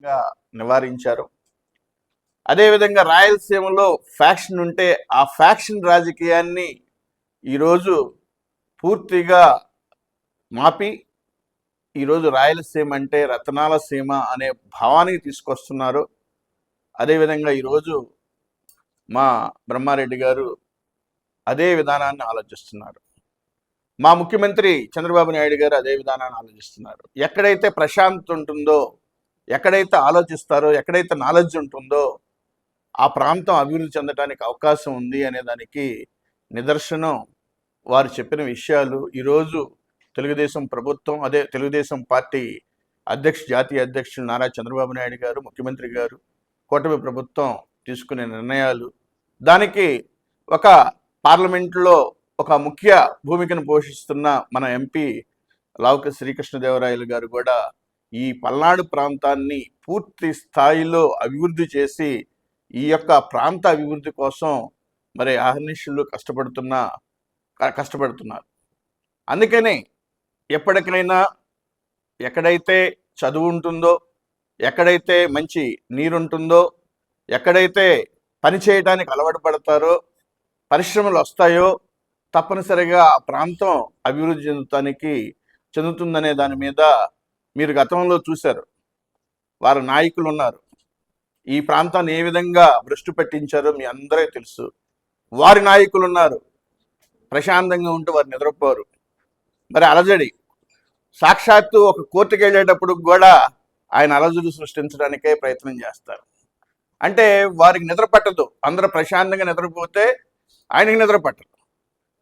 విధంగా నివారించారు. అదేవిధంగా రాయలసీమలో ఫ్యాక్షన్ ఉంటే ఆ ఫ్యాక్షన్ రాజకీయాన్ని ఈరోజు పూర్తిగా మాపి ఈరోజు రాయలసీమ అంటే రతనాల సీమ అనే భావానికి తీసుకొస్తున్నారు. అదేవిధంగా ఈరోజు మా బ్రహ్మారెడ్డి గారు అదే విధానాన్ని ఆలోచిస్తున్నారు. మా ముఖ్యమంత్రి చంద్రబాబు నాయుడు గారు అదే విధానాన్ని ఆలోచిస్తున్నారు. ఎక్కడైతే ప్రశాంతత ఉంటుందో, ఎక్కడైతే ఆలోచిస్తారో, ఎక్కడైతే నాలెడ్జ్ ఉంటుందో ఆ ప్రాంతం అభివృద్ధి చెందడానికి అవకాశం ఉంది అనే దానికి నిదర్శనం వారు చెప్పిన విషయాలు. ఈరోజు తెలుగుదేశం ప్రభుత్వం, అదే తెలుగుదేశం పార్టీ జాతీయ అధ్యక్షులు నారా చంద్రబాబు నాయుడు గారు, ముఖ్యమంత్రి గారు, కూటమి ప్రభుత్వం తీసుకునే నిర్ణయాలు, దానికి ఒక పార్లమెంట్లో ఒక ముఖ్య భూమికను పోషిస్తున్న మన ఎంపీ లావుక శ్రీకృష్ణదేవరాయలు గారు కూడా ఈ పల్నాడు ప్రాంతాన్ని పూర్తి స్థాయిలో అభివృద్ధి చేసి ఈ యొక్క ప్రాంత అభివృద్ధి కోసం మరి అహర్నిశలు కష్టపడుతున్నారు. అందుకని ఎప్పటికైనా ఎక్కడైతే చదువు ఉంటుందో, ఎక్కడైతే మంచి నీరుంటుందో, ఎక్కడైతే పని చేయడానికి అలవాటు పడతారో, పరిశ్రమలు వస్తాయో తప్పనిసరిగా ఆ ప్రాంతం అభివృద్ధి చెందుతుందనే దాని మీద మీరు గతంలో చూశారు. వారి నాయకులు ఉన్నారు. ఈ ప్రాంతాన్ని ఏ విధంగా భ్రష్టు పట్టించారో మీ అందరికీ తెలుసు. వారి నాయకులు ఉన్నారు. ప్రశాంతంగా ఉంటూ వారు నిద్రపోరు. మరి అలజడి సాక్షాత్తు ఒక కోర్టుకు వెళ్ళేటప్పుడు కూడా ఆయన అలజడి సృష్టించడానికే ప్రయత్నం చేస్తారు. అంటే వారికి నిద్ర పట్టదు. అందరూ ప్రశాంతంగా నిద్రపోతే ఆయనకి నిద్ర పట్టదు.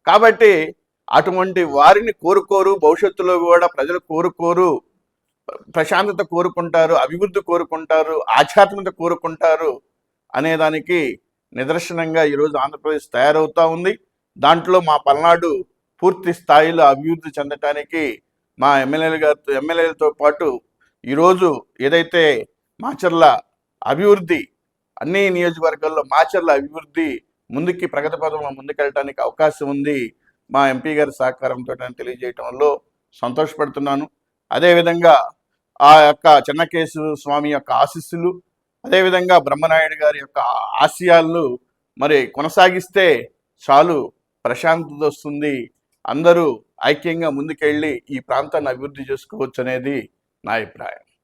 కాబట్టి అటువంటి వారిని కోరుకోరు. భవిష్యత్తులో కూడా ప్రజలు కోరుకోరు. ప్రశాంతత కోరుకుంటారు, అభివృద్ధి కోరుకుంటారు, ఆధ్యాత్మికత కోరుకుంటారు అనేదానికి నిదర్శనంగా ఈరోజు ఆంధ్రప్రదేశ్ తయారవుతూ ఉంది. దాంట్లో మా పల్నాడు పూర్తి స్థాయిలో అభివృద్ధి చెందటానికి మా ఎమ్మెల్యేలతో పాటు ఈరోజు ఏదైతే మాచర్ల అభివృద్ధి, అన్ని నియోజకవర్గాల్లో మాచర్ల అభివృద్ధి ముందుకి ప్రగతి పదంలో ముందుకెళ్ళటానికి అవకాశం ఉంది. మా ఎంపీ గారి సహకారంతో తెలియజేయటంలో సంతోషపడుతున్నాను. అదేవిధంగా ఆ యొక్క చెన్నకేశవ స్వామి యొక్క ఆశీస్సులు, అదేవిధంగా బ్రహ్మనాయుడు గారి యొక్క ఆశయాలను మరి కొనసాగిస్తే చాలు, ప్రశాంతత వస్తుంది. అందరూ ఐక్యంగా ముందుకెళ్ళి ఈ ప్రాంతాన్ని అభివృద్ధి చేసుకోవచ్చు అనేది నా అభిప్రాయం.